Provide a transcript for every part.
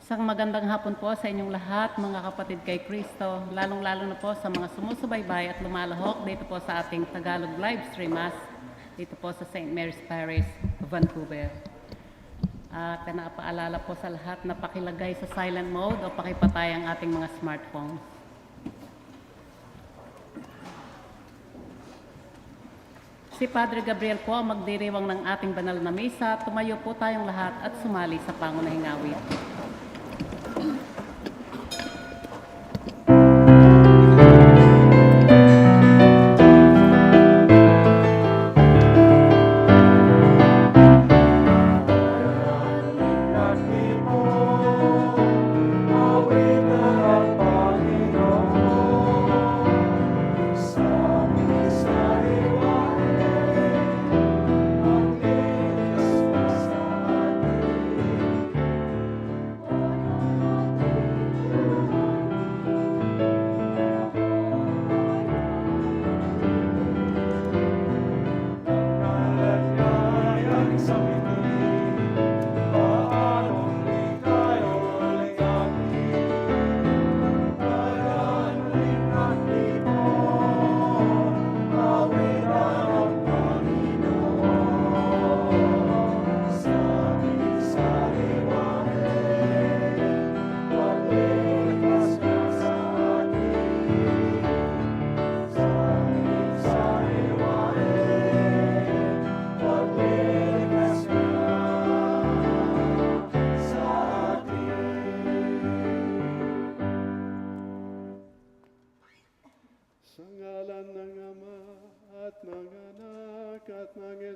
Isang magandang hapon po sa inyong lahat, mga kapatid kay Kristo, lalong-lalo na po sa mga sumusubaybay at lumalahok dito po sa ating Tagalog Livestream dito po sa St. Mary's Parish, Vancouver. At pinapaalala po sa lahat na pakilagay sa silent mode o pakipatay ang ating mga smartphones. Si Padre Gabriel po ang magdiriwang ng ating banal na misa. Tumayo po tayong lahat at sumali sa pangunahing awit.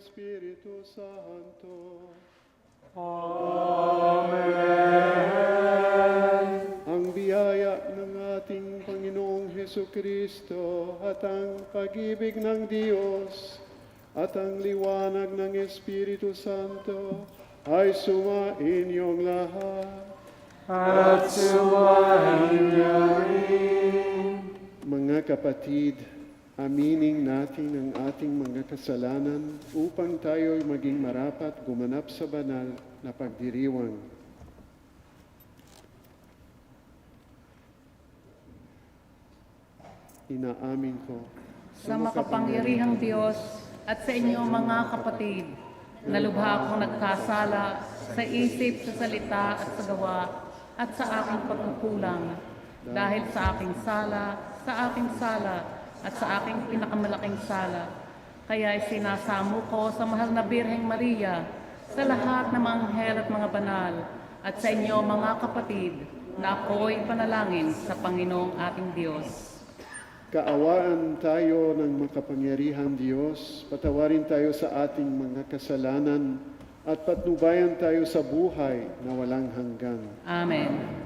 Espiritu Santo. Amen. Ang biyaya ng ating Panginoong Hesukristo at ang pag-ibig ng Diyos at ang liwanag ng Espiritu Santo ay sumainyong lahat. At sumainyo rin. Mga kapatid, aminin natin ang ating mga kasalanan upang tayo maging marapat gumanap sa banal na pagdiriwang. Inaamin ko Sa makapangyarihang Diyos at sa inyo mga kapatid, nalubha akong nagkasala sa isip, sa salita at sa gawa at sa aking pagkukulang dahil sa aking sala at sa aking pinakamalaking sala. Kaya sinasamo ko sa mahal na Birheng Maria, sa lahat ng mga anghel at mga banal, at sa inyo mga kapatid, na ako'y panalangin sa Panginoong ating Diyos. kaawaan tayo ng makapangyarihang Diyos, patawarin tayo sa ating mga kasalanan, at patnubayan tayo sa buhay na walang hanggan. Amen.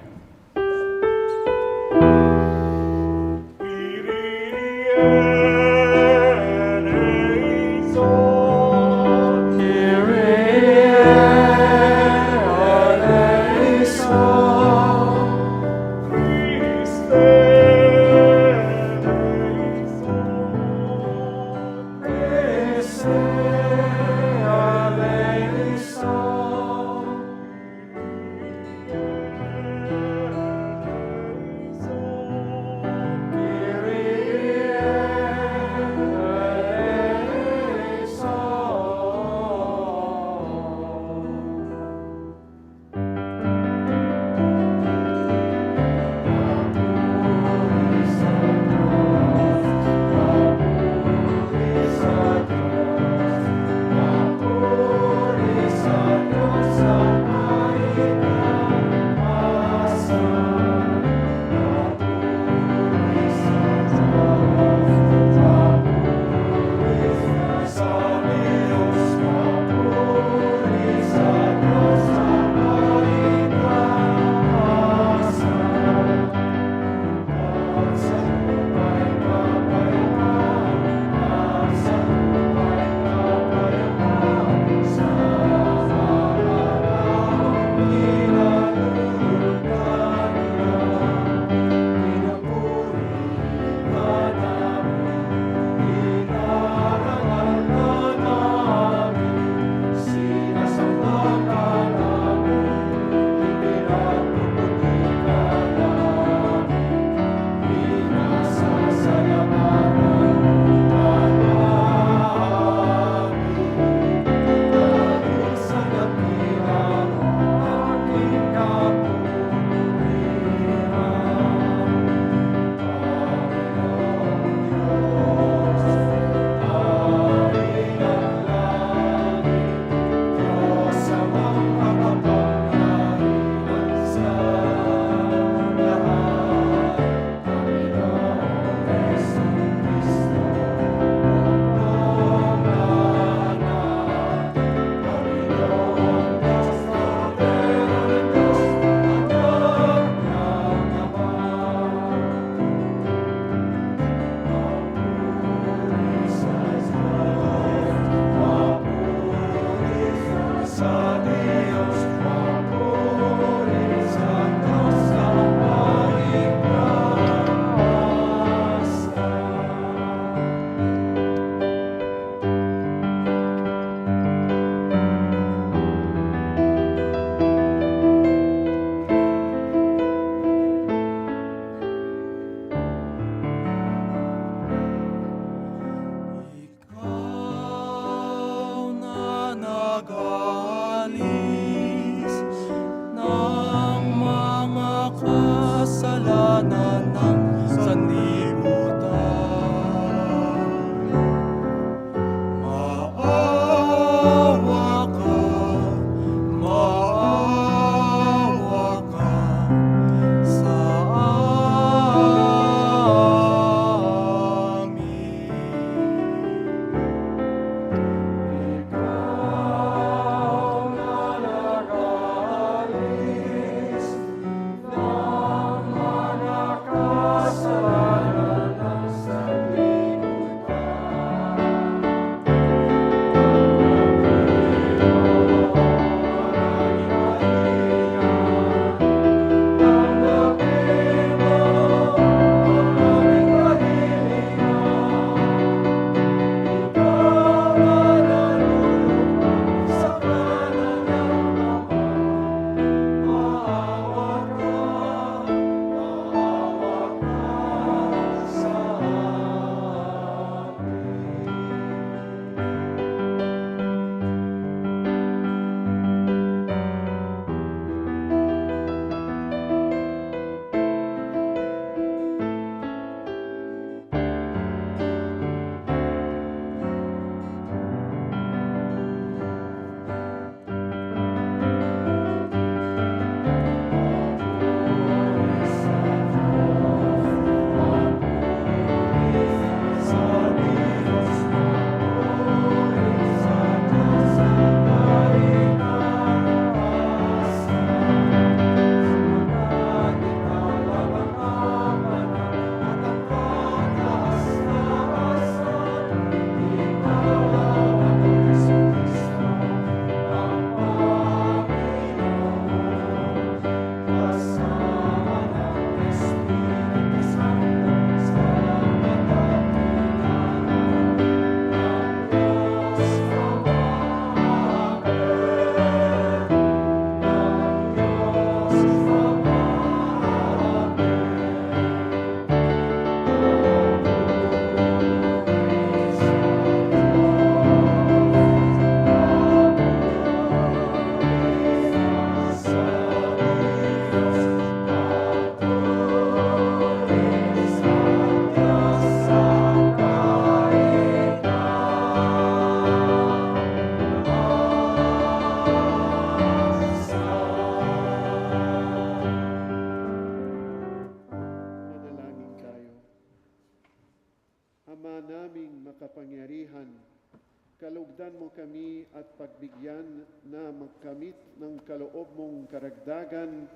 kami at pagbigyan na magkamit ng kaloob mong karagdagan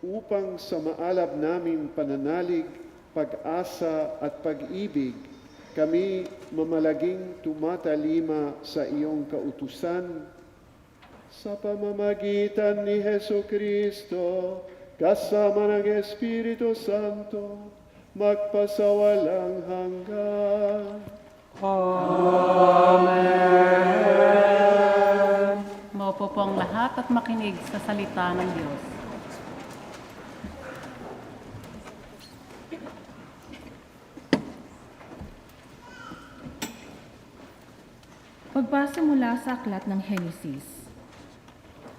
upang sa maalab namin pananalig, pag-asa at pag-ibig, kami mamalaging tumatalima sa iyong kautusan sa pamamagitan ni Hesu Kristo, kasama ng Espiritu Santo, magpasawalang hanggan. Amen. Maupo po ang lahat at makinig sa salita ng Diyos. Pagbasa mula sa aklat ng Henesis.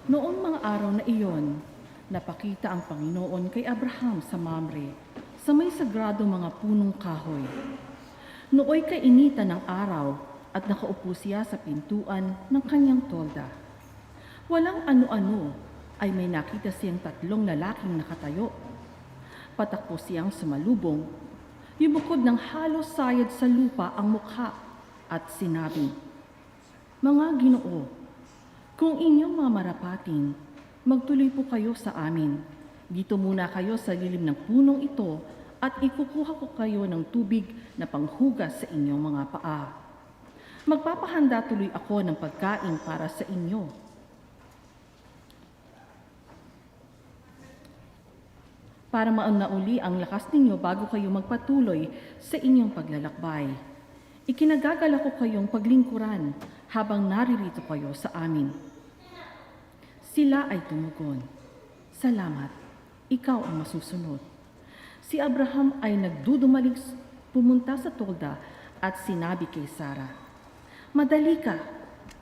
Noong mga araw na iyon, napakita ang Panginoon kay Abraham sa Mamre, sa may sagrado mga punong kahoy. Nooy kainitan ng araw at nakaupo siya sa pintuan ng kanyang tolda. Walang ano-ano ay may nakita siyang 3 lalaking nakatayo. Patakbo siyang sumalubong, yumukod ng halos sayad sa lupa ang mukha at sinabi, "Mga Ginoo, kung inyong mamarapatin, magtuloy po kayo sa amin. Dito muna kayo sa lilim ng punong ito at ikukuha ko kayo ng tubig na panghugas sa inyong mga paa. Magpapahanda tuloy ako ng pagkain para sa inyo. Para mauna-uli ang lakas ninyo bago kayo magpatuloy sa inyong paglalakbay. Ikinagagala ko kayong paglingkuran habang naririto kayo sa amin." Sila ay tumugon, "Salamat, ikaw ang masusunod." Si Abraham ay nagdudumaling pumunta sa tolda at sinabi kay Sarah, "Madali ka,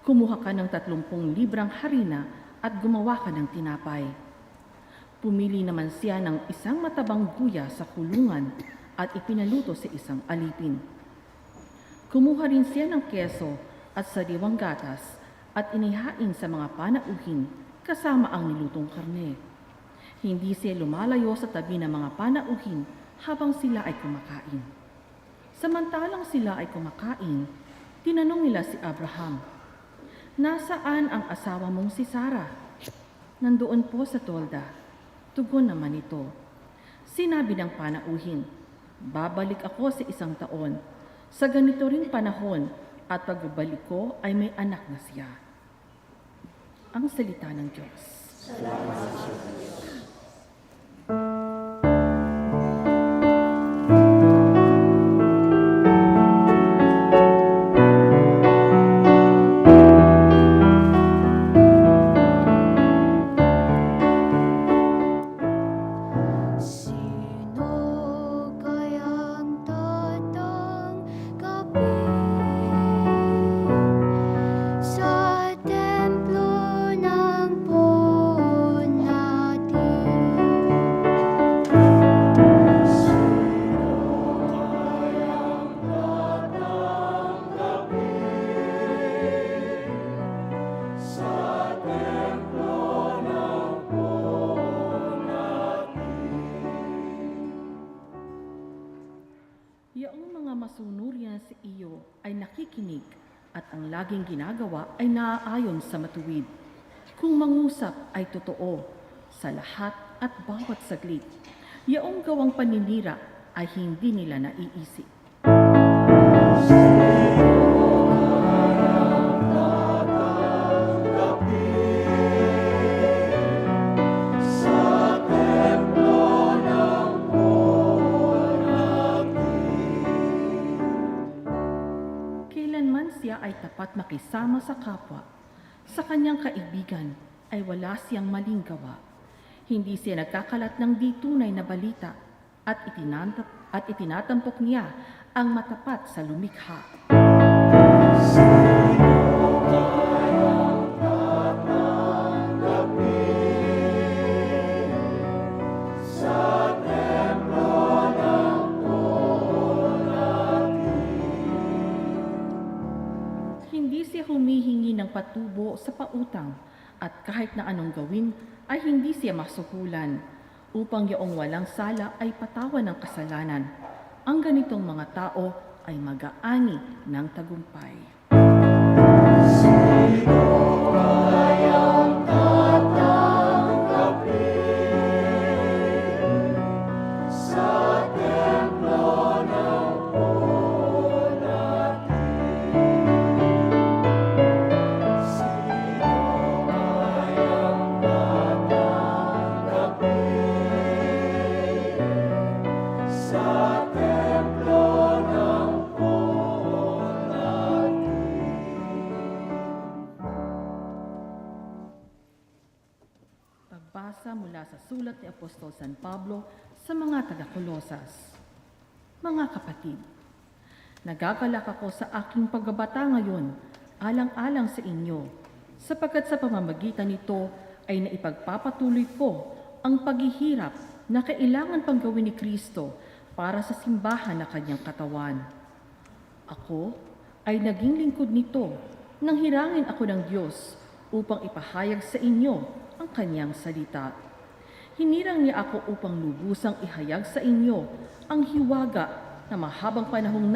kumuha ka ng 30 librang harina at gumawa ka ng tinapay." Pumili naman siya ng isang matabang guya sa kulungan at ipinaluto sa isang alipin. Kumuha rin siya ng keso at sariwang gatas at inihain sa mga panauhin kasama ang nilutong karne. Hindi siya lumalayo sa tabi ng mga panauhin habang sila ay kumakain. Samantalang sila ay kumakain, tinanong nila si Abraham, "Nasaan ang asawa mong si Sarah?" "Nandoon po sa tolda." Tugon naman ito. Sinabi ng panauhin, "Babalik ako sa 1 taon. Sa ganito ring panahon at pagbabalik ko ay may anak na siya." Ang salita ng Diyos. Salamat sa Diyos. Yaong mga masunurian sa iyo ay nakikinig at ang laging ginagawa ay naaayon sa matuwid. Kung mangusap ay totoo sa lahat at bawat saglit. Yaong gawang paninira ay hindi nila naiisip. Siya ay tapat makisama sa kapwa. Sa kanyang kaibigan ay wala siyang maling gawa. Hindi siya nagkakalat ng di tunay na balita at itinatampok niya ang matapat sa lumikha. Humihingi ng patubo sa pautang at kahit na anong gawin ay hindi siya masuhulan upang yaong walang sala ay patawan ng kasalanan. Ang ganitong mga tao ay mag-aani ng tagumpay. Pagbasa mula sa sulat ni Apostol San Pablo sa mga taga-Kolosas. Mga kapatid, nagagalak ako sa aking pagbabata ngayon, alang-alang sa inyo, sapagkat sa pamamagitan nito ay naipagpapatuloy ko ang paghihirap na kailangan pang gawin ni Kristo para sa simbahan na kanyang katawan. Ako ay naging lingkod nito nang hirangin ako ng Diyos upang ipahayag sa inyo ang kanyang salita. Hinirang niya ako upang lubusang ihayag sa inyo ang hiwaga na mahabang panahong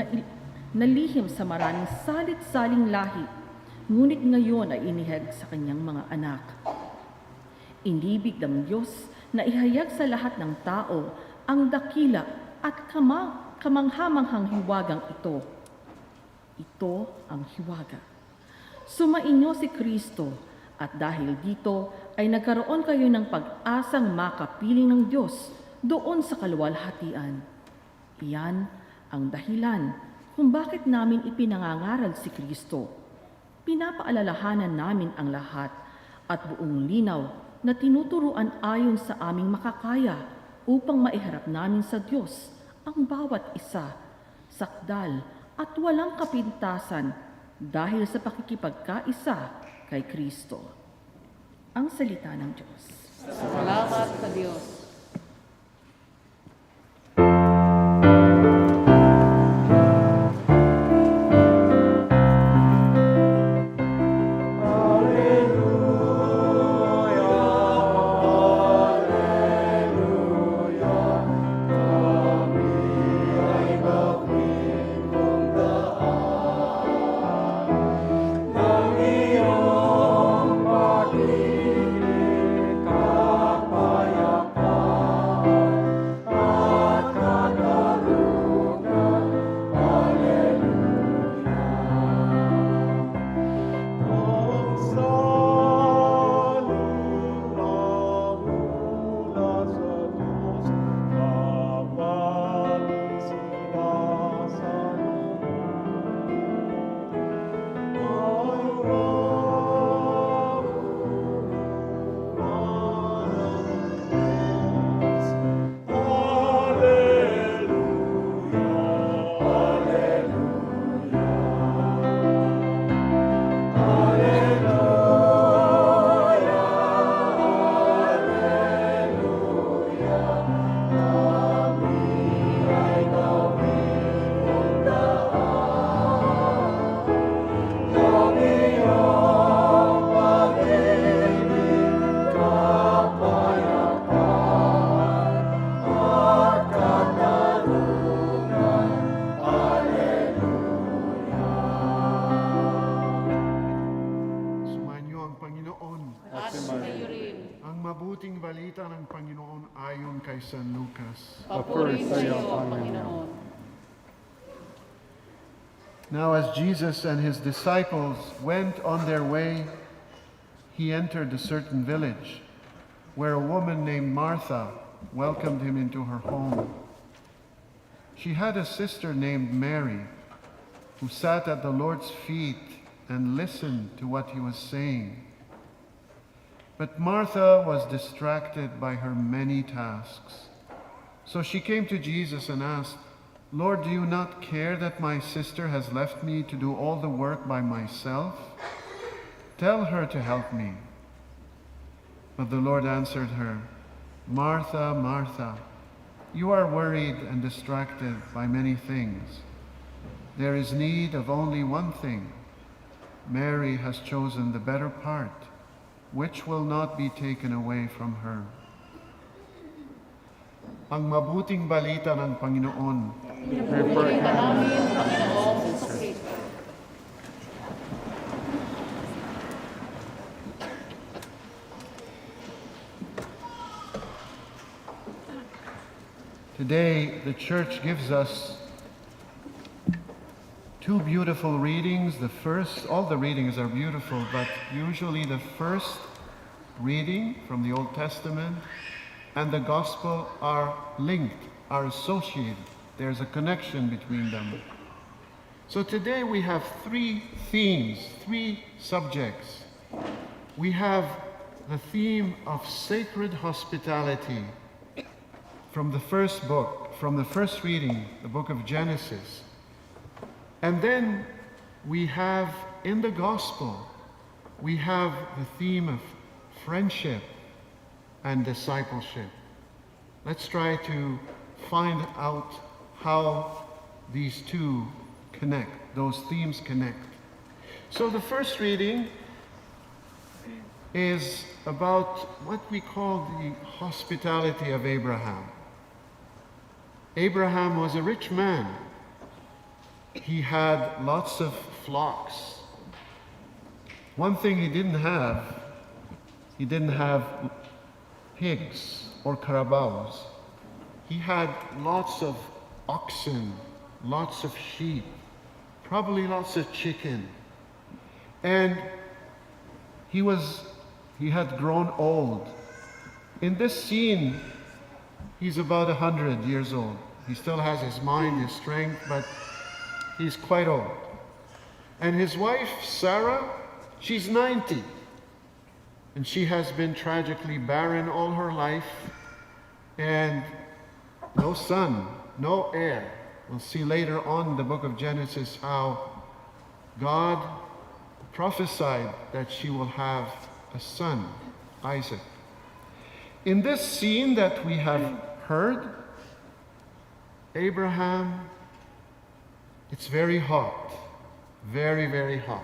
nalihim sa maraming salit-saling lahi, ngunit ngayon ay inihayag sa kanyang mga anak. Inibig ng Diyos na ihayag sa lahat ng tao ang dakila at kamanghamanghang hiwagang ito. Ito ang hiwaga. Sumainyo si Kristo, at dahil dito ay nagkaroon kayo ng pag-asang makapiling ng Diyos doon sa kaluwalhatian. Iyan ang dahilan kung bakit namin ipinangangaral si Kristo. Pinapaalalahanan namin ang lahat at buong linaw na tinuturuan ayon sa aming makakaya upang maiharap namin sa Diyos ang bawat isa, sakdal at walang kapintasan dahil sa pakikipagkaisa kay Kristo. Ang salita ng Diyos. Salamat sa Diyos. Balita ng Panginoon ayon kay San Lucas. Papuri sa iyo, Panginoon. Now as Jesus and his disciples went on their way, he entered a certain village where a woman named Martha welcomed him into her home. She had a sister named Mary who sat at the Lord's feet and listened to what he was saying. But Martha was distracted by her many tasks. So she came to Jesus and asked, "Lord, do you not care that my sister has left me to do all the work by myself? Tell her to help me." But the Lord answered her, "Martha, Martha, you are worried and distracted by many things. There is need of only one thing. Mary has chosen the better part, which will not be taken away from her." Ang mabuting balita ng Panginoon. Pinupuri ka namin, Panginoong Kristo. Today, the church gives us two beautiful readings. The first, all the readings are beautiful, but usually the first reading from the Old Testament and the Gospel are linked, are associated. There's a connection between them. So today we have three themes, three subjects. We have the theme of sacred hospitality from the first book, from the first reading, the book of Genesis. And then we have, in the Gospel, we have the theme of friendship and discipleship. Let's try to find out how these two connect, those themes connect. So the first reading is about what we call the hospitality of Abraham. Abraham was a rich man. He had lots of flocks. One thing he didn't have pigs or carabaos. He had lots of oxen, lots of sheep, probably lots of chicken. And he had grown old. In this scene, he's about 100 years old. He still has his mind, his strength, but he's quite old. And his wife, Sarah, she's 90. And she has been tragically barren all her life. And no son, no heir. We'll see later on in the book of Genesis how God prophesied that she will have a son, Isaac. In this scene that we have heard, Abraham, it's very hot, very, very hot.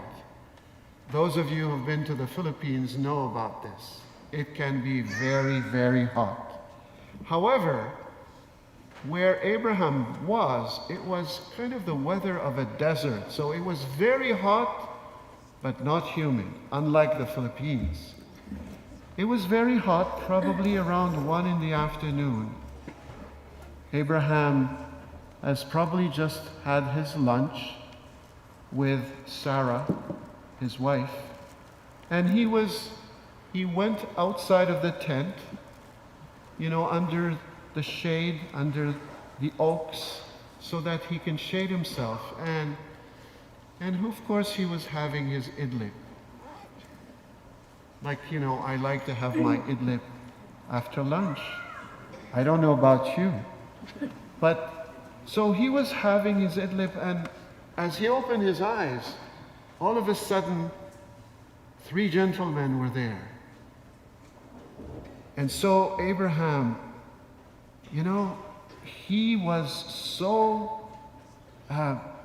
Those of you who have been to the Philippines know about this. It can be very, very hot. However, where Abraham was, it was kind of the weather of a desert. So it was very hot, but not humid, unlike the Philippines. It was very hot, probably around 1 in the afternoon. Abraham has probably just had his lunch with Sarah, his wife, and he went outside of the tent, under the shade, under the oaks, so that he can shade himself. And of course he was having his idlip. Like, I like to have my idlip after lunch. I don't know about you. But, so he was having his idlip, and as he opened his eyes, all of a sudden, 3 gentlemen were there. And so Abraham, he was so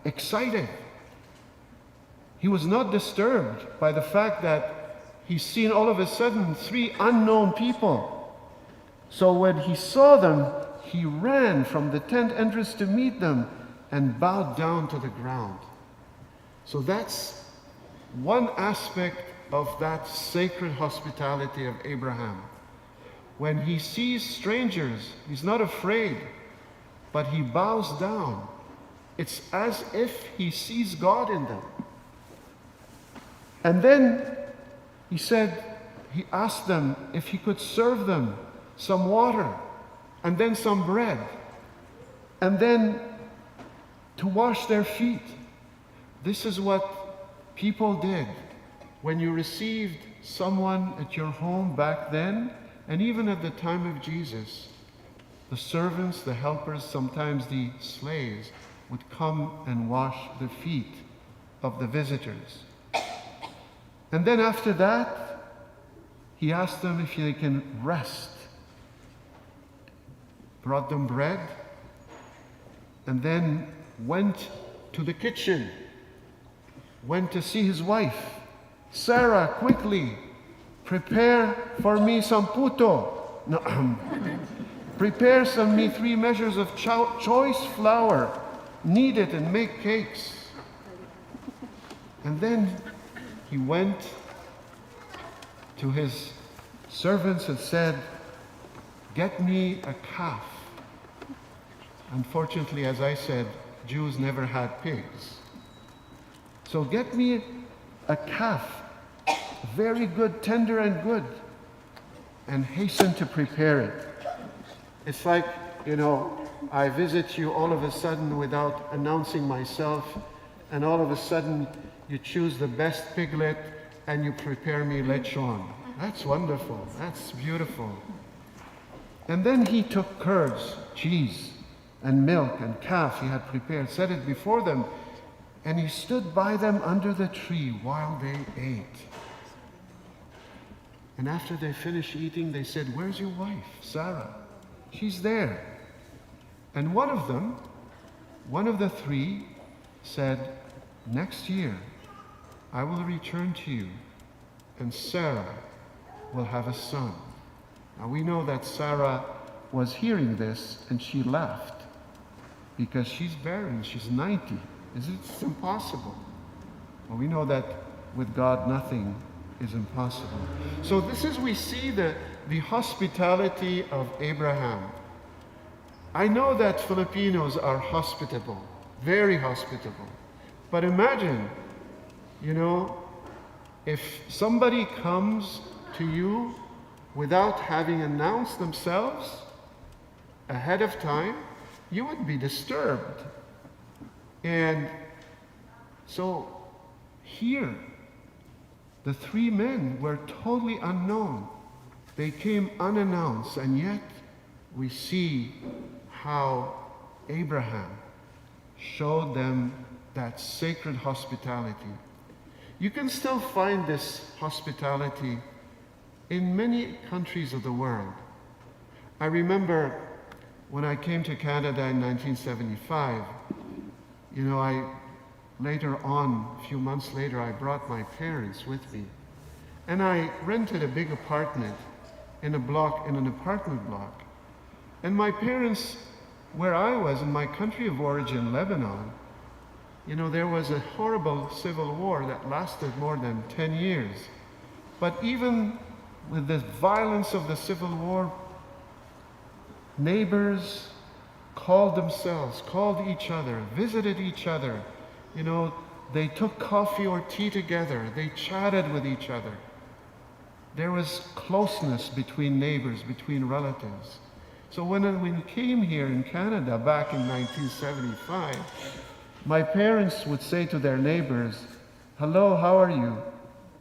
excited. He was not disturbed by the fact that he's seen all of a sudden 3 unknown people. So when he saw them, he ran from the tent entrance to meet them and bowed down to the ground. So that's one aspect of that sacred hospitality of Abraham. When he sees strangers, he's not afraid, but he bows down. It's as if he sees God in them. And then he asked them if he could serve them some water, and then some bread, and then to wash their feet. This is what people did when you received someone at your home back then, and even at the time of Jesus. The servants, the helpers, sometimes the slaves would come and wash the feet of the visitors. And then after that, he asked them if they can rest. Brought them bread, and then went to the kitchen, went to see his wife. Sarah, quickly, prepare for me some puto. No, prepare me 3 measures of choice flour, knead it and make cakes. And then he went to his servants and said, get me a calf Unfortunately, as I said, Jews never had pigs. So get me a calf, very good, tender and good, and hasten to prepare it. It's like, I visit you all of a sudden without announcing myself, and all of a sudden you choose the best piglet and you prepare me lechon. That's wonderful. That's beautiful. And then he took curds, cheese, and milk and calf he had prepared, set it before them, and he stood by them under the tree while they ate. And after they finished eating, they said, "Where's your wife, Sarah?" "She's there." And one of the three, said, "Next year, I will return to you, and Sarah will have a son." Now we know that Sarah was hearing this, and she laughed, because she's barren, she's 90. It's impossible. Well, we know that with God, nothing is impossible. So we see the hospitality of Abraham. I know that Filipinos are hospitable, very hospitable. But imagine, if somebody comes to you without having announced themselves ahead of time, you would be disturbed. And so here, the three men were totally unknown. They came unannounced, and yet we see how Abraham showed them that sacred hospitality. You can still find this hospitality in many countries of the world. I remember when I came to Canada in 1975, later on, a few months later, I brought my parents with me. And I rented a big apartment in an apartment block. And my parents, where I was, in my country of origin, Lebanon, there was a horrible civil war that lasted more than 10 years. But even with the violence of the civil war, neighbors called each other, visited each other. They took coffee or tea together. They chatted with each other. There was closeness between neighbors, between relatives. So when we came here in Canada back in 1975, my parents would say to their neighbors, "Hello, how are you?"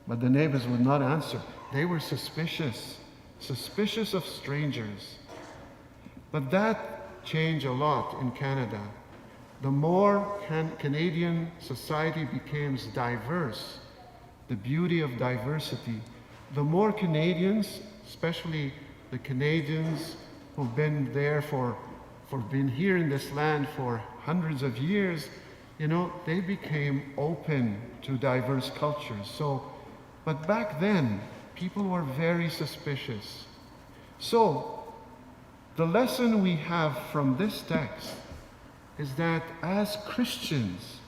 But the neighbors would not answer. They were suspicious of strangers. But that changed a lot in Canada. The more Canadian society becomes diverse, the beauty of diversity, the more Canadians, especially the Canadians who've been there been here in this land for hundreds of years, they became open to diverse cultures. But back then, people were very suspicious. So, the lesson we have from this text is that as Christians,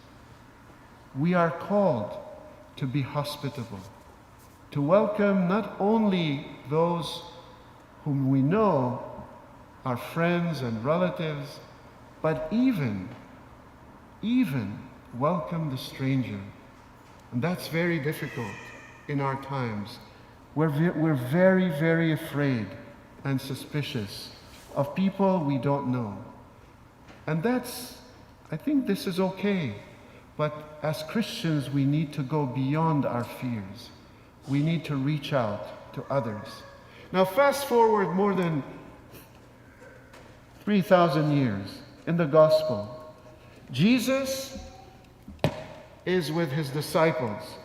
we are called to be hospitable, to welcome not only those whom we know, our friends and relatives, but even welcome the stranger. And that's very difficult in our times. We're very, very afraid and suspicious of people we don't know. And I think this is okay. But as Christians, we need to go beyond our fears. We need to reach out to others. Now, fast forward more than 3,000 years in the gospel. Jesus is with his disciples.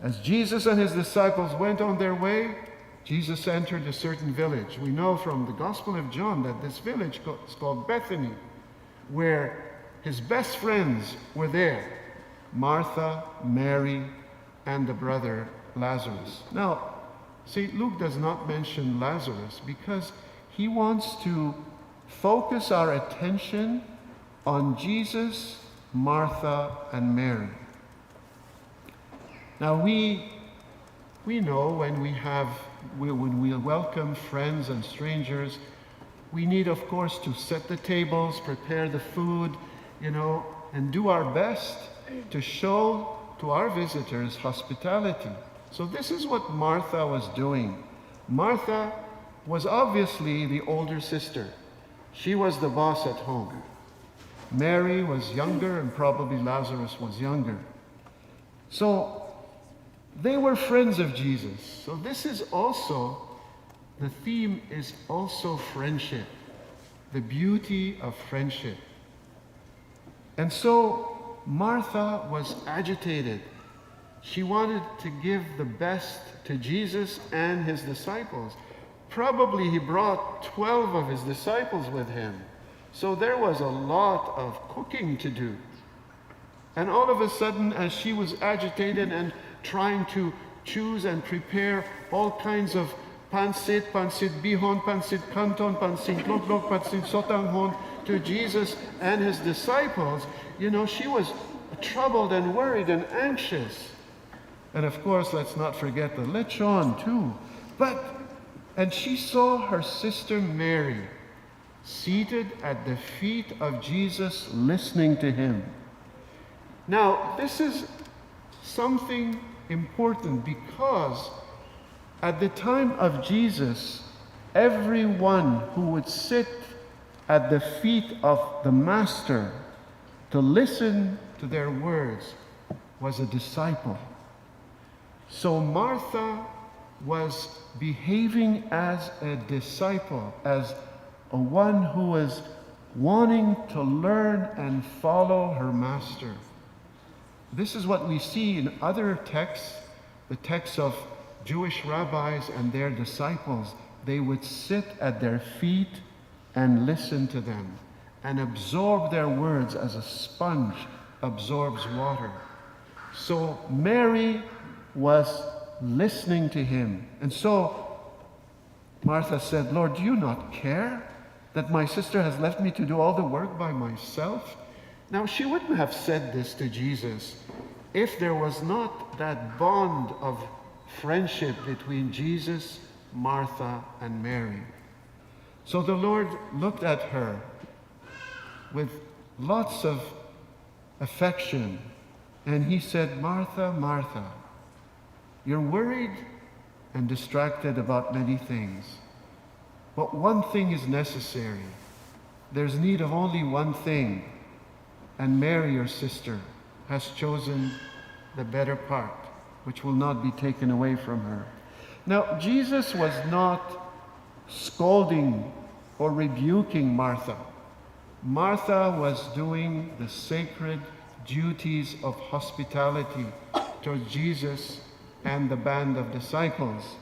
As Jesus and his disciples went on their way, Jesus entered a certain village. We know from the Gospel of John that this village is called Bethany, where his best friends were there, Martha, Mary, and the brother Lazarus. Now, St. Luke does not mention Lazarus because he wants to focus our attention on Jesus, Martha, and Mary. Now, we know when we welcome friends and strangers, We need, of course, to set the tables, prepare the food, and do our best to show to our visitors hospitality. So this is what Martha was doing. Martha was obviously the older sister. She was the boss at home. Mary was younger, and probably Lazarus was younger. So they were friends of Jesus. So this is also, the theme is also friendship, the beauty of friendship. And so Martha was agitated. She wanted to give the best to Jesus and his disciples. Probably he brought 12 of his disciples with him. So there was a lot of cooking to do. And all of a sudden, as she was agitated and trying to choose and prepare all kinds of pansit bihon, pansit canton, pansit loklok, pansit sotanghon to Jesus and his disciples, she was troubled and worried and anxious. And of course, let's not forget the lechon too. And she saw her sister Mary seated at the feet of Jesus, listening to him. Now, this is something important because at the time of Jesus, everyone who would sit at the feet of the Master to listen to their words was a disciple. So Martha was behaving as a disciple, as a one who was wanting to learn and follow her Master. This is what we see in other texts, the texts of Jewish rabbis and their disciples. They would sit at their feet and listen to them and absorb their words as a sponge absorbs water. So Mary was listening to him. And so Martha said, "Lord, do you not care that my sister has left me to do all the work by myself?" Now, she wouldn't have said this to Jesus if there was not that bond of friendship between Jesus, Martha, and Mary. So the Lord looked at her with lots of affection, and he said, "Martha, Martha, you're worried and distracted about many things, but one thing is necessary. There's need of only one thing, and Mary, your sister, has chosen the better part, which will not be taken away from her." Now, Jesus was not scolding or rebuking Martha. Martha was doing the sacred duties of hospitality towards Jesus and the band of disciples.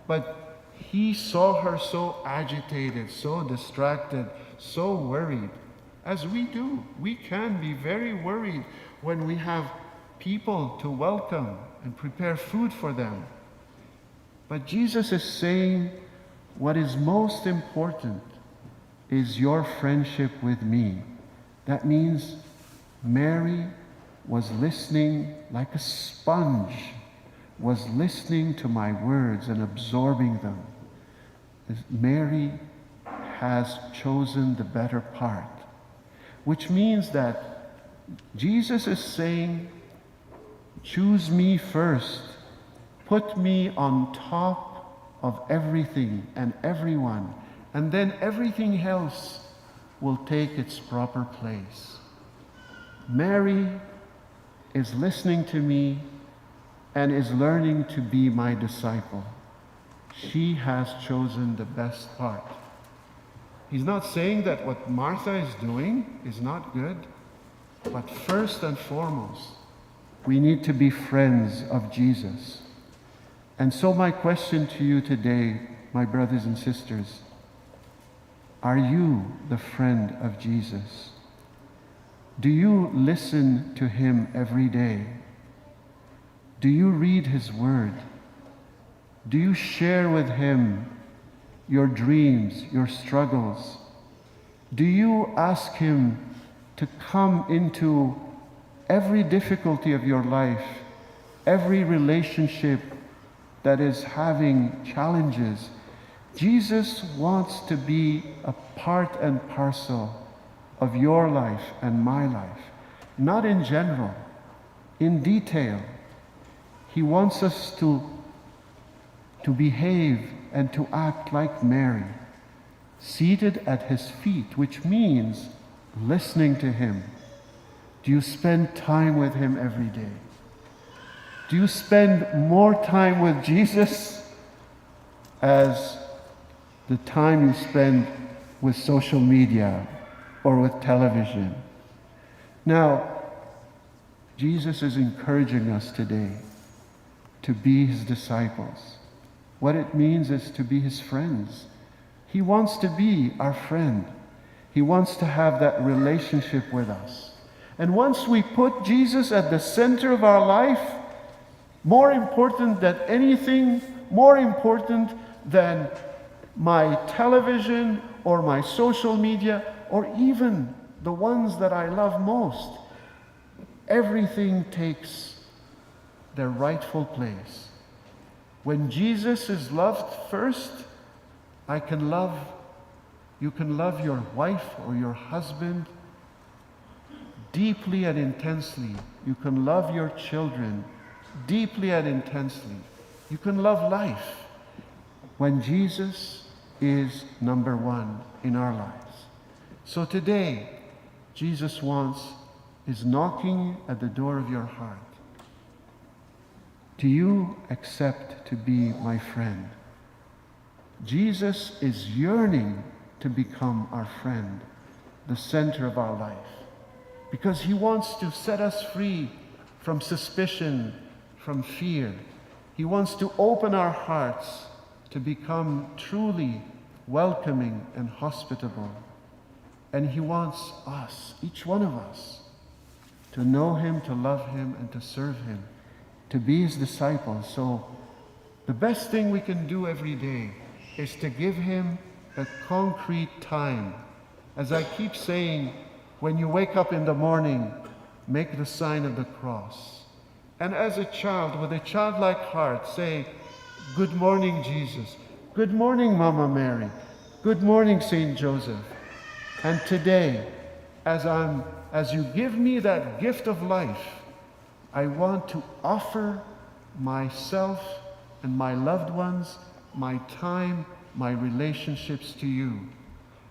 But he saw her so agitated, so distracted, so worried, as we do. We can be very worried when we have people to welcome and prepare food for them. But Jesus is saying, what is most important is your friendship with me. That means Mary was listening like a sponge, was listening to my words and absorbing them. Mary has chosen the better part, which means that Jesus is saying, choose me first, put me on top of everything and everyone, and then everything else will take its proper place. Mary is listening to me and is learning to be my disciple. She has chosen the best part. He's not saying that what Martha is doing is not good, but first and foremost, we need to be friends of Jesus. And so my question to you today, my brothers and sisters, are you the friend of Jesus? Do you listen to him every day? Do you read his word? Do you share with him your dreams, your struggles? Do you ask him to come into every difficulty of your life, every relationship that is having challenges? Jesus wants to be a part and parcel of your life and my life, not in general, in detail. He wants us to behave and to act like Mary, seated at his feet, which means listening to him. Do you spend time with him every day? Do you spend more time with Jesus as the time you spend with social media or with television? Now, Jesus is encouraging us today to be his disciples. What it means is to be his friends. He wants to be our friend. He wants to have that relationship with us. And once we put Jesus at the center of our life, more important than anything, more important than my television or my social media or even the ones that I love most, everything takes their rightful place. When Jesus is loved first, you can love your wife or your husband deeply and intensely. You can love your children deeply and intensely. You can love life when Jesus is number one in our lives. So today, Jesus is knocking at the door of your heart. Do you accept to be my friend? Jesus is yearning to become our friend, the center of our life, because he wants to set us free from suspicion, from fear. He wants to open our hearts to become truly welcoming and hospitable. And he wants us, each one of us, to know him, to love him, and to serve him, to be his disciples. So the best thing we can do every day is to give him a concrete time. As I keep saying, when you wake up in the morning, make the sign of the cross. And as a child, with a childlike heart, say, "Good morning, Jesus. Good morning, Mama Mary. Good morning, Saint Joseph." And today, as you give me that gift of life, I want to offer myself and my loved ones, my time, my relationships to you.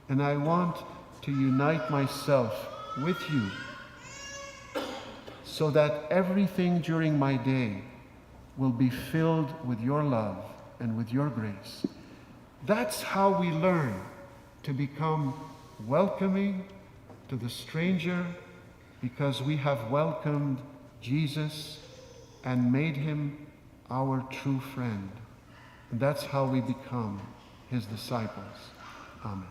And I want to unite myself with you so that everything during my day will be filled with your love and with your grace. That's how we learn to become welcoming to the stranger, because we have welcomed Jesus and made him our true friend. And that's how we become his disciples. Amen.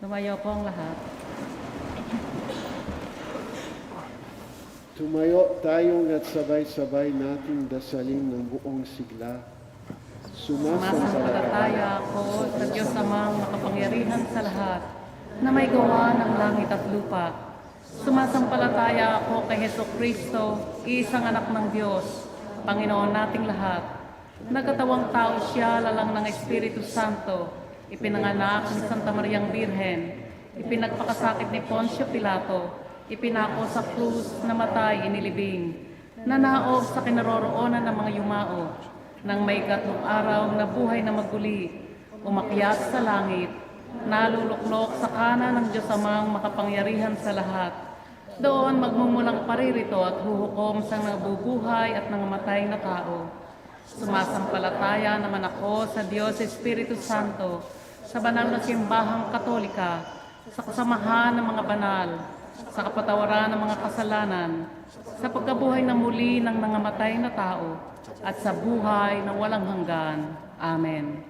Tumayo po ang lahat. Tumayo tayong at sabay-sabay nating dasalin ng buong sigla. Sumasampalataya ako sa Diyos Amang makapangyarihan sa lahat, na may gawa ng langit at lupa. Sumasampalataya ako kay Jesucristo, isang anak ng Diyos, Panginoon nating lahat. Nagkatawang tao siya, lalang ng Espiritu Santo, ipinanganak ni Santa Mariang Birhen, ipinagpakasakit ni Poncio Pilato, ipinako sa krus, namatay, inilibing, nanaog sa kinaroroonan ng mga yumao, nang may 3 araw na buhay na maguli, umakyat sa langit, naluluklok sa kanan ng Diyos Amang makapangyarihan sa lahat. Doon magmumulang paririto at huhukom sa nabubuhay at nangamatay na tao. Sumasampalataya naman ako sa Diyos Espiritu Santo, sa banal na simbahang Katolika, sa kasamahan ng mga banal, sa kapatawaran ng mga kasalanan, sa pagkabuhay na muli ng nangamatay na tao, at sa buhay na walang hanggan. Amen.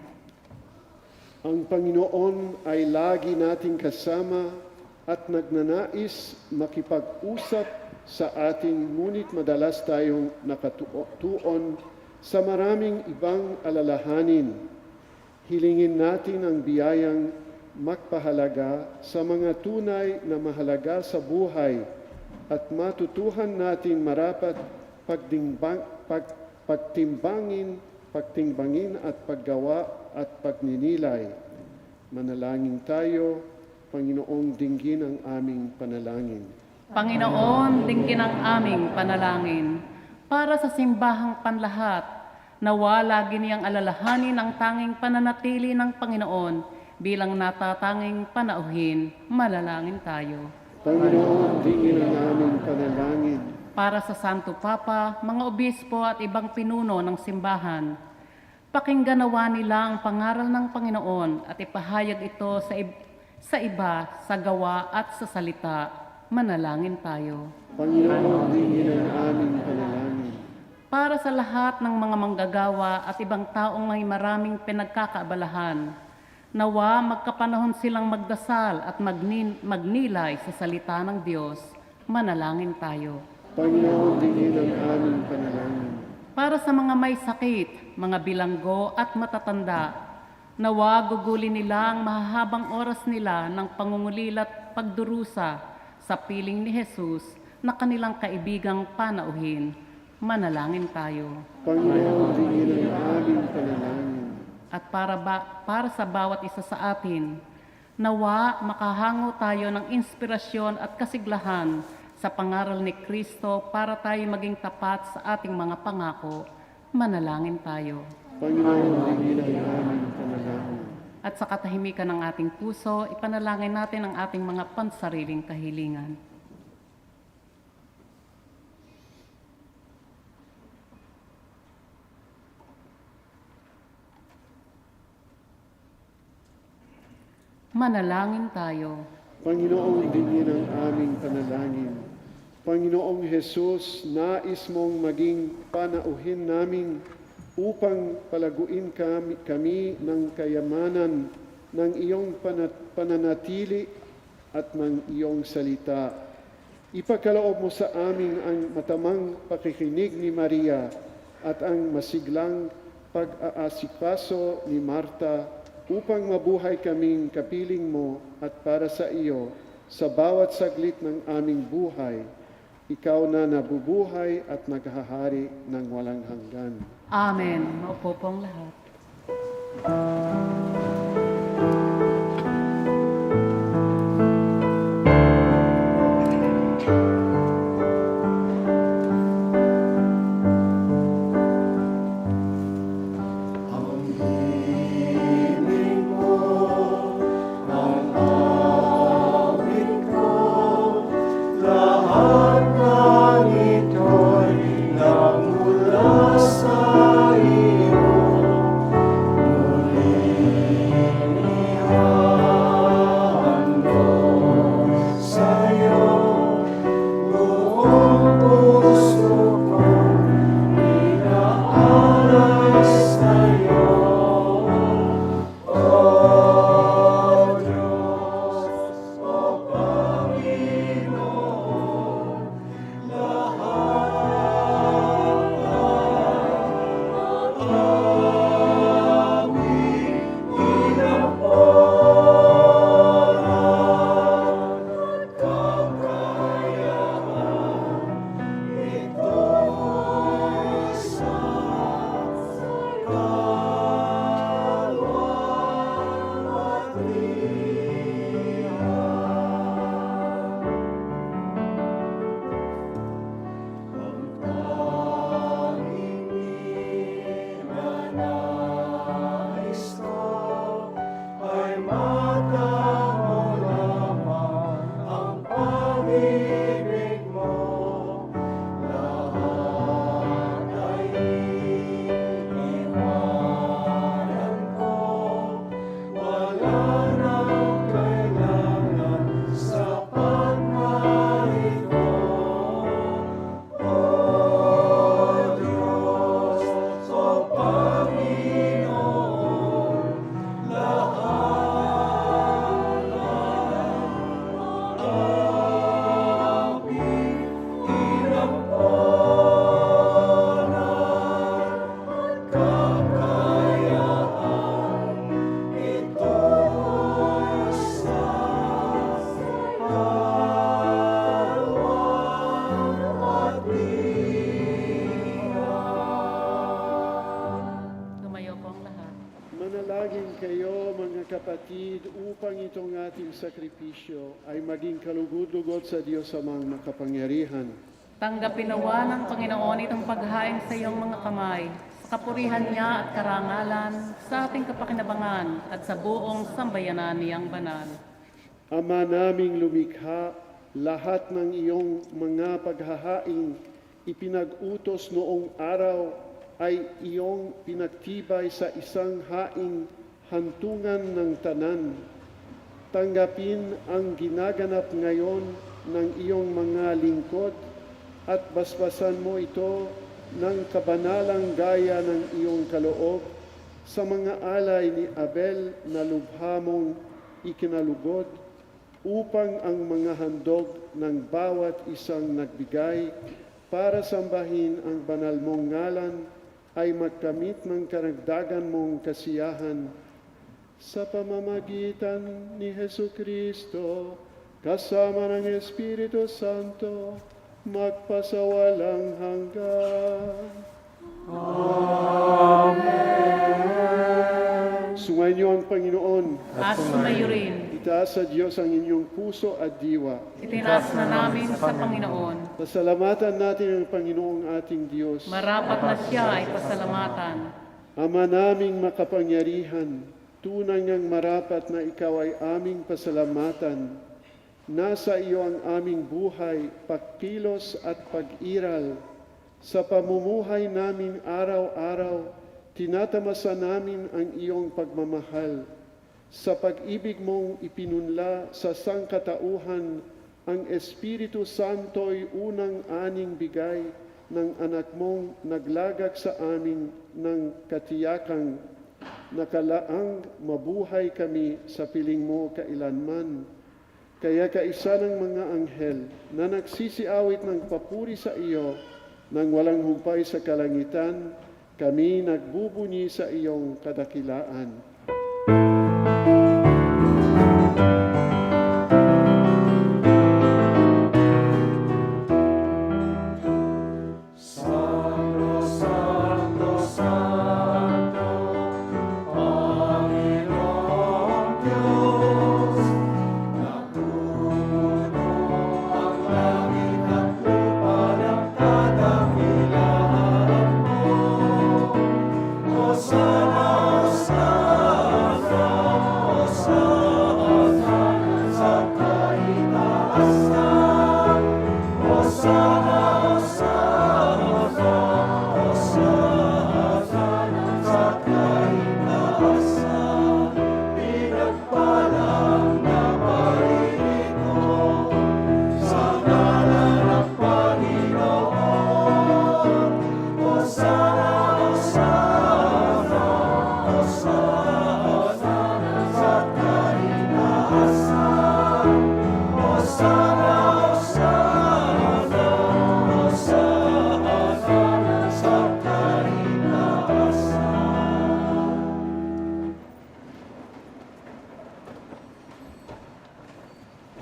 Ang Panginoon ay lagi nating kasama at nagnanais makipag-usap sa atin, ngunit madalas tayong nakatuon sa maraming ibang alalahanin. Hilingin natin ang biyayang magpahalaga sa mga tunay na mahalaga sa buhay at matutuhan natin marapat pagtimbangin at paggawa at pagninilay. Manalangin tayo. Panginoong, dinggin ang aming panalangin. Panginoon, dinggin ang aming panalangin. Para sa simbahang panlahat, nawa lagi niyang alalahanin ang tanging pananatili ng Panginoon bilang natatanging panauhin. Manalangin tayo. Panginoon, dinggin ang aming panalangin. Para sa Santo Papa, mga obispo at ibang pinuno ng simbahan, pakinggan nawa nila ang pangaral ng Panginoon at ipahayag ito sa iba, sa gawa at sa salita. Manalangin tayo. Panginoon, dinggin ang aming panalangin. Para sa lahat ng mga manggagawa at ibang taong may maraming pinagkakaabalahan, nawa magkapanahon silang magdasal at magnilay sa salita ng Diyos. Manalangin tayo. Panginoon, dinggin ang aming panalangin. Para sa mga may sakit, mga bilanggo at matatanda, nawa gugulin nila ang mahahabang oras nila ng pangungulila at pagdurusa sa piling ni Jesus na kanilang kaibigang panauhin. Manalangin tayo. Panginoon, dinggin ang aming panalangin. At para sa bawat isa sa atin, nawa makahango tayo ng inspirasyon at kasiglahan sa pangaral ni Kristo para tayo maging tapat sa ating mga pangako. Manalangin tayo. Panginoon, dinggin ang aming panalangin. At sa katahimikan ng ating puso, ipanalangin natin ang ating mga pansariling kahilingan. Manalangin tayo. Panginoong, dinggin ang aming panalangin. Panginoong Jesus, nais mong maging panauhin namin upang palaguin kami ng kayamanan ng iyong pananatili at ng iyong salita. Ipagkaloob mo sa amin ang matamang pakikinig ni Maria at ang masiglang pag-aasikaso ni Marta upang mabuhay kaming kapiling mo at para sa iyo sa bawat saglit ng aming buhay. Ikaw na nabubuhay at naghahari ng walang hanggan. Amen. Maupo pong lahat. Sa iyo, muli kayo, mga kapatid, upang itong ating sakripisyo ay maging kalugod-lugod sa Diyos amang makapangyarihan. Tanggapin nawa ng Panginoon itong paghain sa iyong mga kamay, sa kapurihan niya at karangalan, sa ating kapakinabangan at sa buong sambayanan niyang banal. Ama naming lumikha, lahat ng iyong mga paghahaing ipinag-utos noong araw ay iyong pinagtibay sa isang haing hantungan ng tanan. Tanggapin ang ginaganap ngayon ng iyong mga lingkod at basbasan mo ito ng kabanalang gaya ng iyong kaloob sa mga alay ni Abel na lubha mong ikinalugod upang ang mga handog ng bawat isang nagbigay para sambahin ang banal mong ngalan ay magkamit ng karagdagan mong kasiyahan sa pamamagitan ni Jesucristo kasama ng Espiritu Santo magpasawalang hanggan. Amen. Sumainyo ang Panginoon. At sumayo rin. Itaas sa Diyos ang inyong puso at diwa. Itinaas na namin sa Panginoon. Pasalamatan natin ang Panginoong ating Diyos. Marapat na siya ay pasalamatan. Ama naming makapangyarihan, tunay ngang marapat na ikaw ay aming pasalamatan. Nasa iyo ang aming buhay, pagkilos at pag-iral. Sa pamumuhay namin araw-araw, tinatamasa namin ang iyong pagmamahal. Sa pag-ibig mong ipinunla sa sangkatauhan, ang Espiritu Santo'y unang aning bigay ng anak mong naglagak sa amin ng katiyakang nakalaang mabuhay kami sa piling mo kailanman. Kaya kaisa ng mga anghel na nagsisiawit ng papuri sa iyo nang walang humpay sa kalangitan, kami nagbubunyi sa iyong kadakilaan.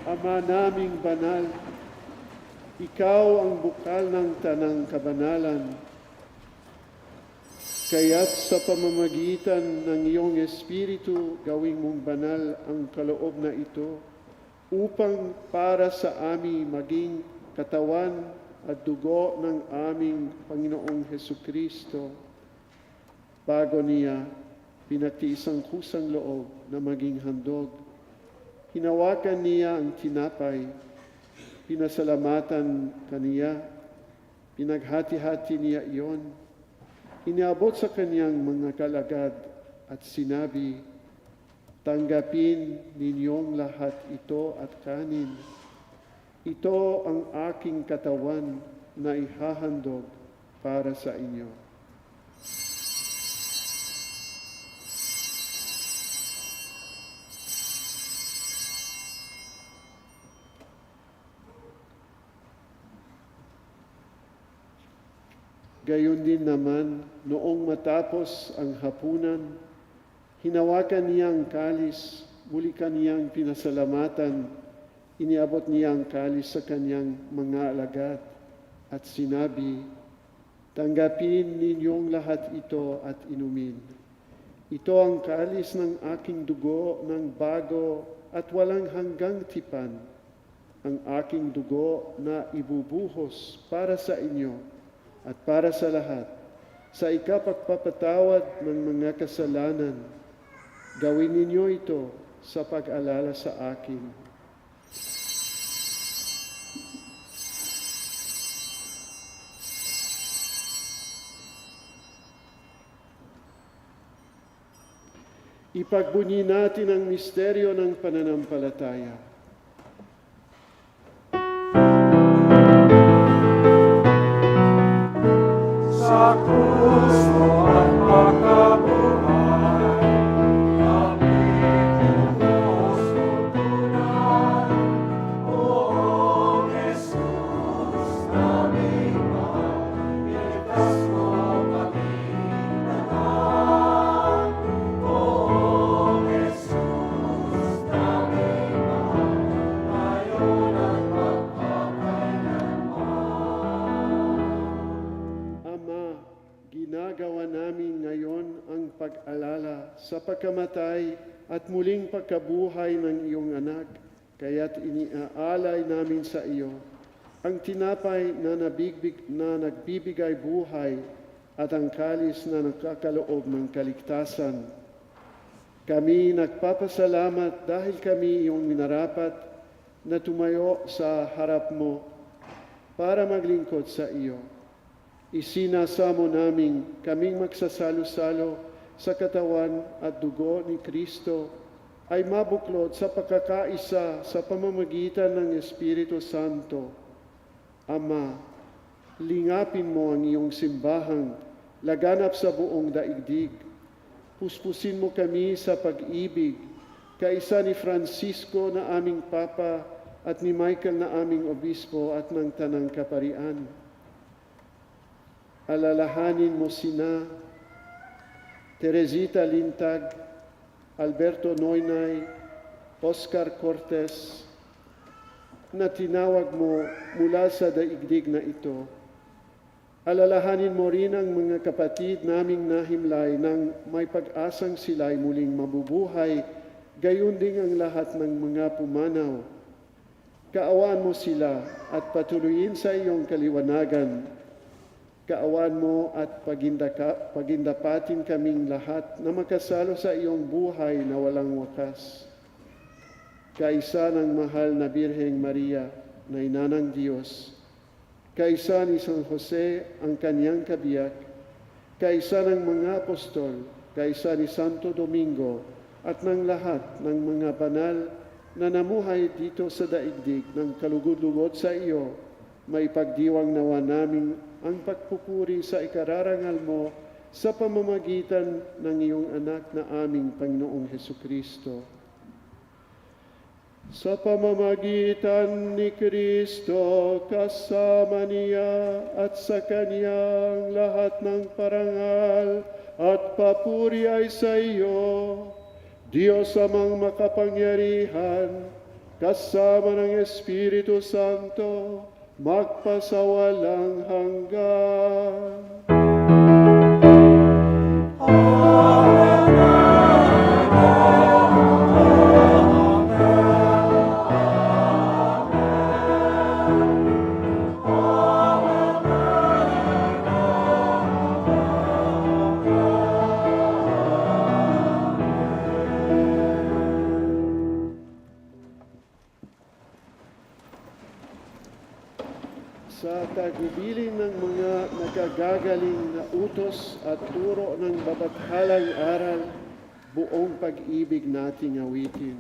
Ama naming banal, ikaw ang bukal ng tanang kabanalan. Kaya't sa pamamagitan ng iyong Espiritu, gawing mong banal ang kaloob na ito upang para sa amin maging katawan at dugo ng aming Panginoong Hesukristo. Bago niya, pinagtiisang kusang loob na maging handog. Hinawakan niya ang tinapay, pinasalamatan kaniya, pinaghati-hati niya iyon, iniabot sa kanyang mga kalagad at sinabi, tanggapin ninyong lahat ito at kanin. Ito ang aking katawan na ihahandog para sa inyo. Gayon din naman, noong matapos ang hapunan, hinawakan niya ang kalis, muli kaniyang pinasalamatan, iniabot niya ang kalis sa kanyang mga alagad at sinabi, tanggapin ninyong lahat ito at inumin. Ito ang kalis ng aking dugo ng bago at walang hanggang tipan, ang aking dugo na ibubuhos para sa inyo at para sa lahat, sa ikapagpapatawad ng mga kasalanan. Gawin ninyo ito sa pag-alala sa akin. Ipagbunyi natin ang misteryo ng pananampalataya. Sa puso at pagkabuhay, kami Diyos tutunan. O Jesus, naming mahal, iligtas mo kami lahat. O Jesus, naming mahal, ngayon at magpakailanman. Ama, ginagawa namin ngayon ang pag-alala sa pagkamatay at muling pagkabuhay ng iyong anak, kaya't iniaalay namin sa iyo ang tinapay na nagbibigay buhay at ang kalis na nagkakaloob ng kaligtasan. Kami nagpapasalamat dahil kami iyong minarapat na tumayo sa harap mo para maglingkod sa iyo. Isinasamo namin kaming magsasalo-salo sa katawan at dugo ni Kristo ay mabuklod sa pagkakaisa sa pamamagitan ng Espiritu Santo. Ama, lingapin mo ang iyong simbahang laganap sa buong daigdig. Puspusin mo kami sa pag-ibig, kaisa ni Francisco na aming Papa at ni Michael na aming Obispo at ng Tanang Kaparian. Alalahanin mo sina Teresita Lintag, Alberto Noynay, Oscar Cortez, na tinawag mo mula sa daigdig na ito. Alalahanin mo rin ang mga kapatid naming nahimlay nang may pag-asang sila'y muling mabubuhay, gayon din ang lahat ng mga pumanaw. Kaawaan mo sila at patuloyin sa iyong kaliwanagan. Kaawaan mo at pagindapatin kaming lahat na makasalo sa iyong buhay na walang wakas. Kaisa ng mahal na Birheng Maria na ina ng Diyos, kaisa ni San Jose ang kanyang kabiyak, kaisa ng mga apostol, kaisa ni Santo Domingo at ng lahat ng mga banal na namuhay dito sa daigdig ng kalugod-lugod sa iyo, may pagdiwang nawa namin ang pagpupuri sa ikararangal mo sa pamamagitan ng iyong anak na aming Panginoong Hesukristo. Sa pamamagitan ni Kristo, kasama niya at sa Kanyang lahat ng parangal at papuri ay sa iyo, Diyos amang makapangyarihan, kasama ng Espiritu Santo, magpasawalang hanggan. Sa tagubilin ng mga nagagagaling na utos at turo ng babathalang aral, buong pag-ibig nating awitin.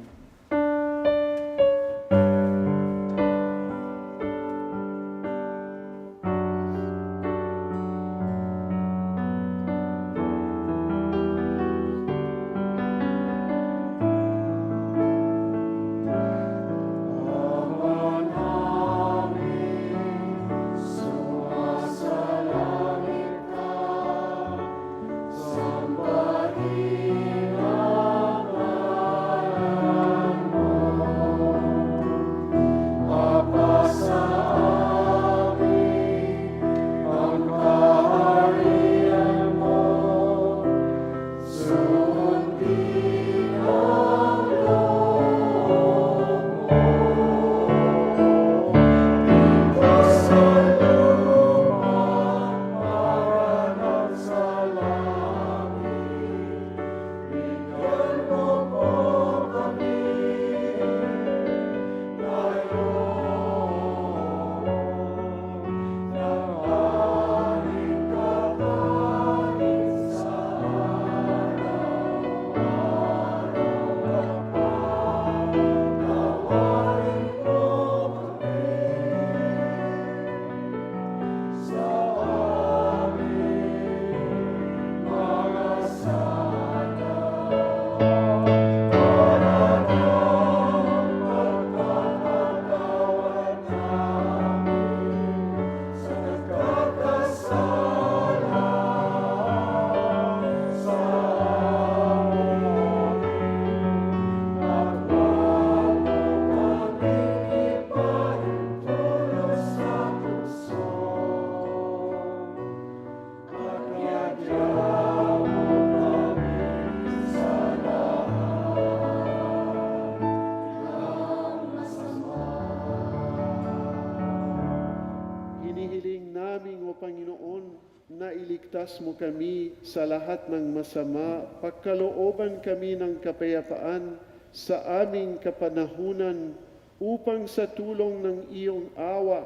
Sambahin ang ngalan O Panginoon, na iligtas mo kami sa lahat ng masama, pagkalooban kami ng kapayapaan sa aming kapanahunan, upang sa tulong ng iyong awa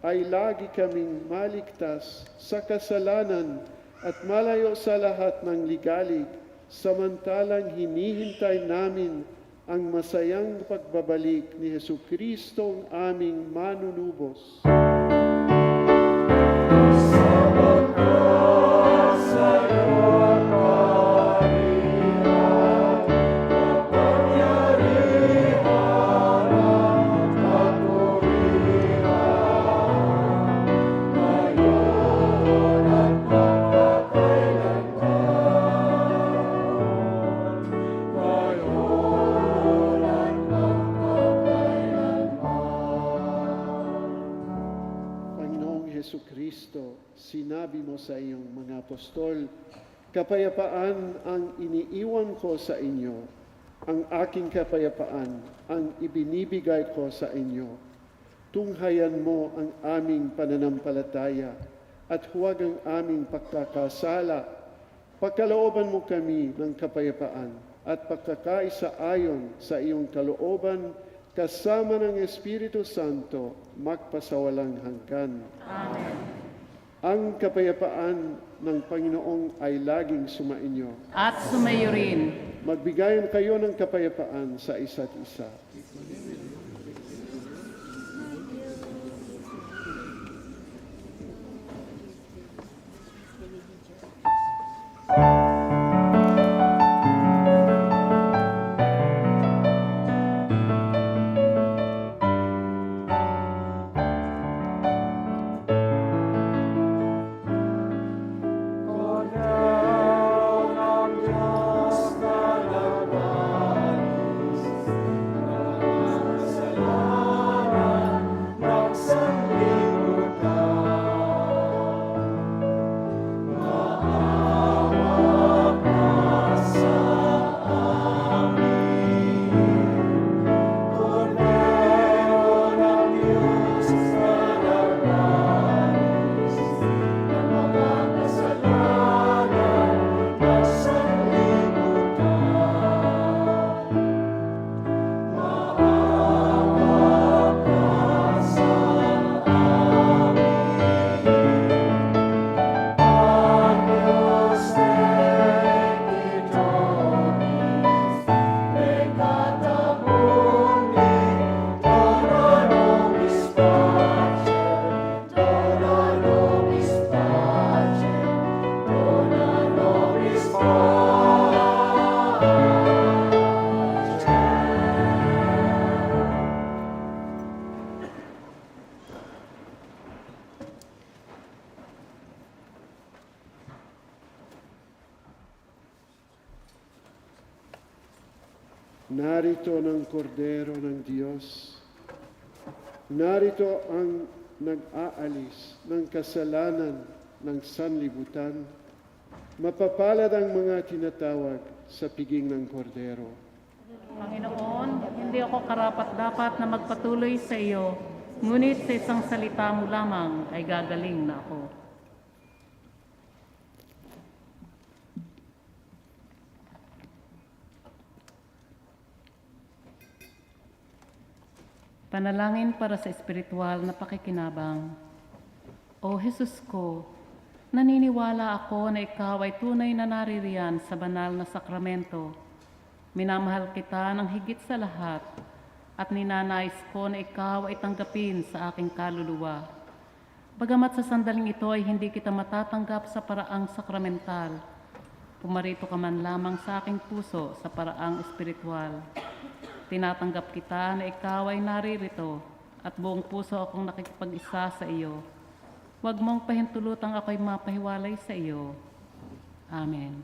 ay lagi kaming maligtas sa kasalanan at malayo sa lahat ng ligalig, samantalang hinihintay namin ang masayang pagbabalik ni Jesucristo ang aming manunubos. Jesucristo, sinabi mo sa iyong mga apostol, kapayapaan ang iniiwan ko sa inyo, ang aking kapayapaan ang ibinibigay ko sa inyo. Tunghayan mo ang aming pananampalataya at huwag ang aming pagkakasala. Pagkalooban mo kami ng kapayapaan at pagkakaisa ayon sa iyong kalooban, kasama ng Espiritu Santo, magpasawalang hanggan. Amen. Ang kapayapaan ng Panginoong ay laging sumainyo. At sumayo rin. Magbigayan kayo ng kapayapaan sa isa't isa. Narito ng kordero ng Diyos. Narito ang nag-aalis ng kasalanan ng sanlibutan. Mapapalad ang mga tinatawag sa piging ng kordero. Panginoon, hindi ako karapat-dapat na magpatuloy sa iyo, ngunit sa isang salita mo lamang ay gagaling na ako. Panalangin para sa espiritual na pakikinabang. O Jesus ko, naniniwala ako na ikaw ay tunay na naririyan sa banal na sakramento. Minamahal kita ng higit sa lahat at ninanais ko na ikaw ay tanggapin sa aking kaluluwa. Bagamat sa sandaling ito ay hindi kita matatanggap sa paraang sakramental, pumarito ka man lamang sa aking puso sa paraang espiritual. Tinatanggap kita na ikaw ay naririto at buong puso akong nakikipag-isa sa iyo. Huwag mong pahintulutang ako'y mapahiwalay sa iyo. Amen.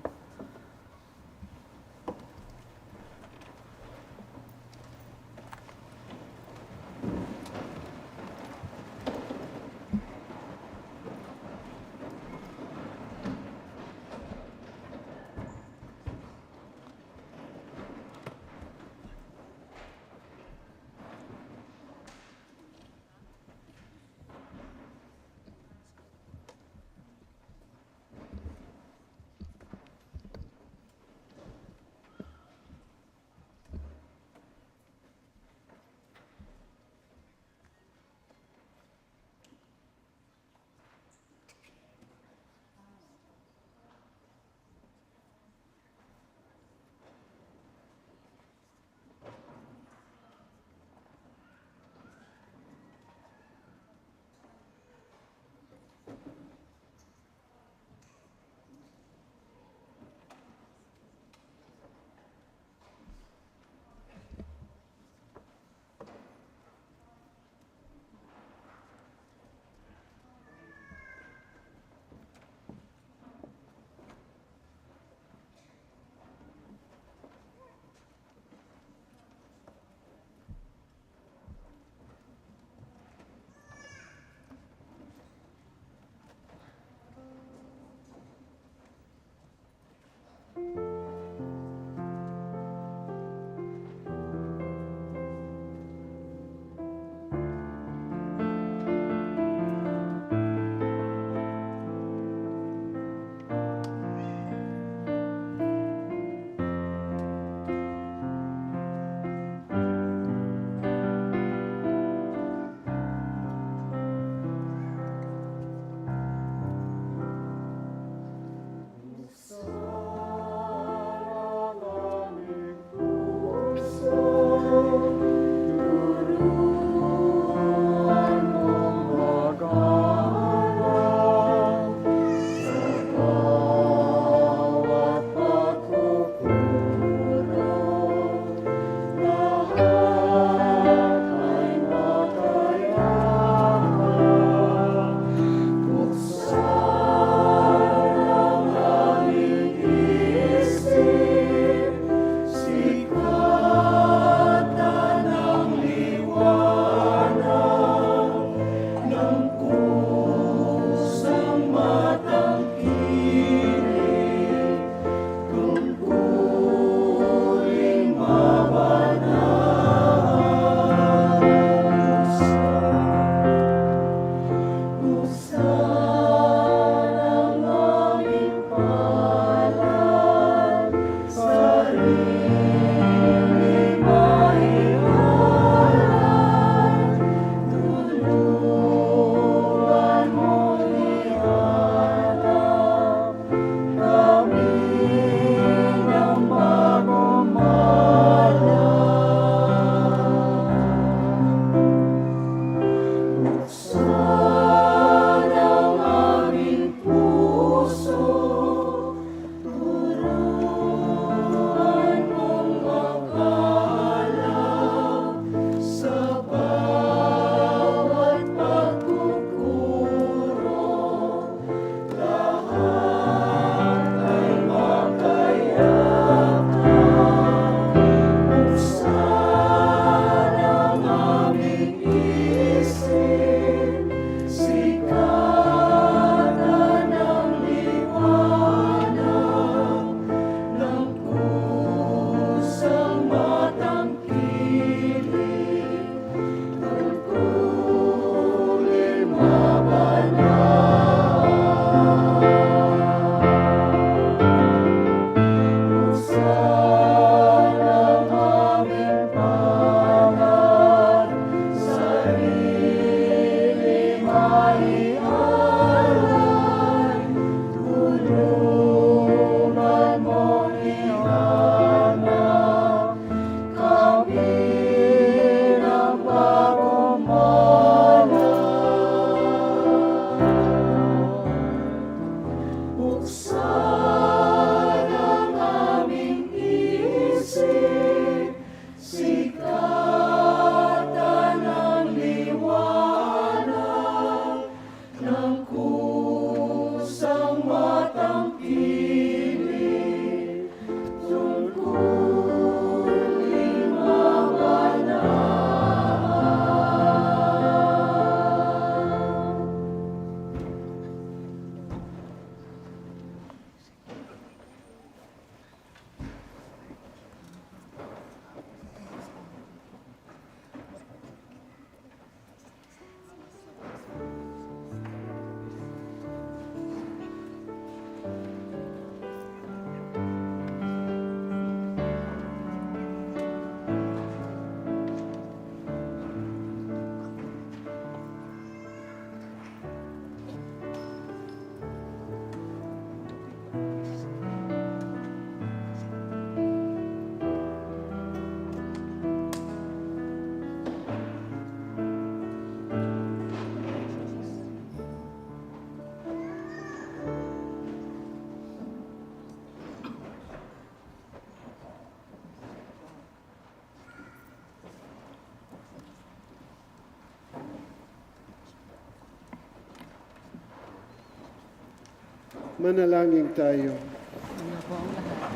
Manalangin tayo. Inyo po ang lahat.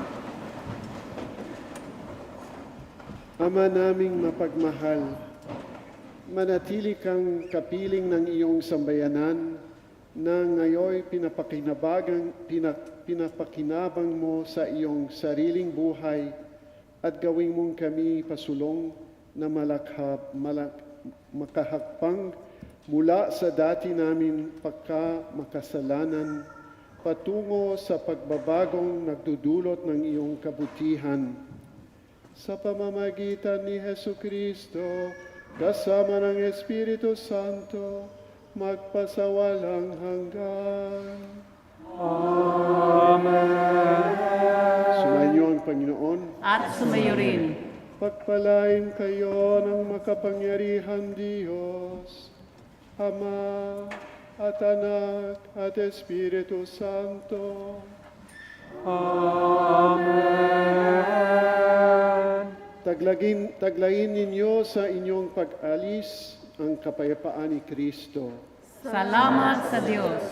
Ama naming mapagmahal, manatili kang kapiling ng iyong sambayanan na ngayon pinapakinabang mo sa iyong sariling buhay at gawin mong kami pasulong na makahakbang mula sa dati namin makasalanan patungo sa pagbabagong nagdudulot ng iyong kabutihan. Sa pamamagitan ni Jesucristo, kasama ng Espiritu Santo, magpasawalang hanggan. Amen. Sumainyo ang Panginoon. At sumayo rin. Pagpalain kayo ng makapangyarihan Diyos, Ama at Anak at Espiritu Santo. Amen. Taglayin ninyo sa inyong pag-alis ang kapayapaan ni Kristo. Salamat sa Diyos.